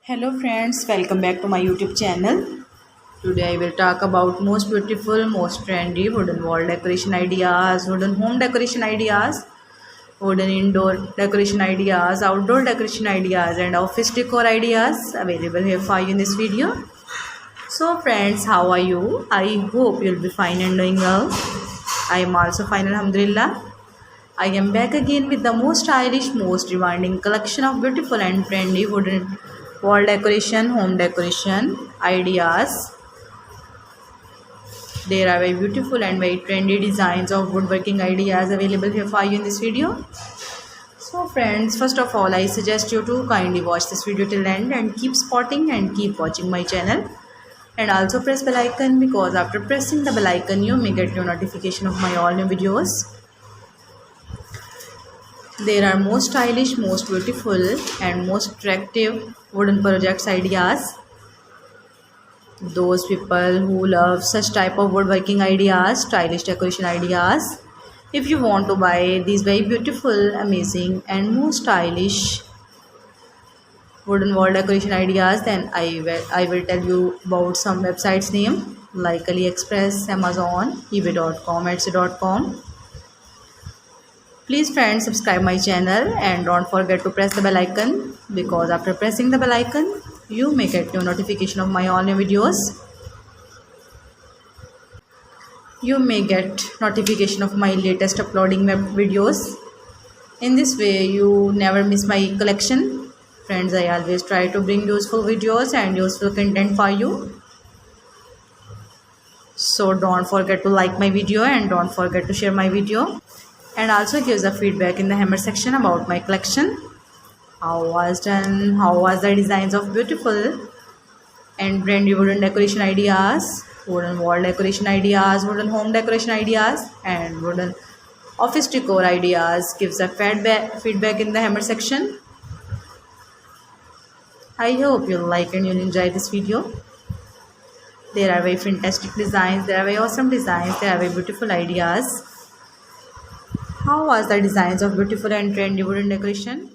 Hello friends, welcome back to my YouTube channel. Today I will talk about most beautiful, most trendy wooden wall decoration ideas, wooden home decoration ideas, wooden indoor decoration ideas, outdoor decoration ideas and office decor ideas available here for you in this video. So friends, how are you? I hope you'll be fine and doing well. I am also fine, alhamdulillah. I am back again with the most stylish, most demanding collection of beautiful and trendy wooden wall decoration, home decoration ideas. There are very beautiful and very trendy designs of woodworking ideas available here for you in this video. So friends, first of all, I suggest you to kindly watch this video till end and keep spotting and keep watching my channel. And also press bell icon, because after pressing the bell icon, you may get your notification of my all new videos. There are most stylish, most beautiful and most attractive wooden projects ideas. Those people who love such type of woodworking ideas, stylish decoration ideas. If you want to buy these very beautiful, amazing and most stylish wooden wall decoration ideas, then I will tell you about some websites name like AliExpress, Amazon, eBay.com, Etsy.com. Please friends, subscribe my channel and don't forget to press the bell icon, because after pressing the bell icon you may get your notification of my all new videos. You may get notification of my latest uploading videos. In this way you never miss my collection. Friends, I always try to bring useful videos and useful content for you. So don't forget to like my video and don't forget to share my video. And also give the feedback in the hammer section about my collection. How was done, how was the designs of beautiful and trendy wooden decoration ideas, wooden wall decoration ideas, wooden home decoration ideas and wooden office decor ideas. Give the feedback in the hammer section. I hope you'll like and you'll enjoy this video. There are very fantastic designs, there are very awesome designs, there are very beautiful ideas. How was the designs of beautiful and trendy wooden decoration?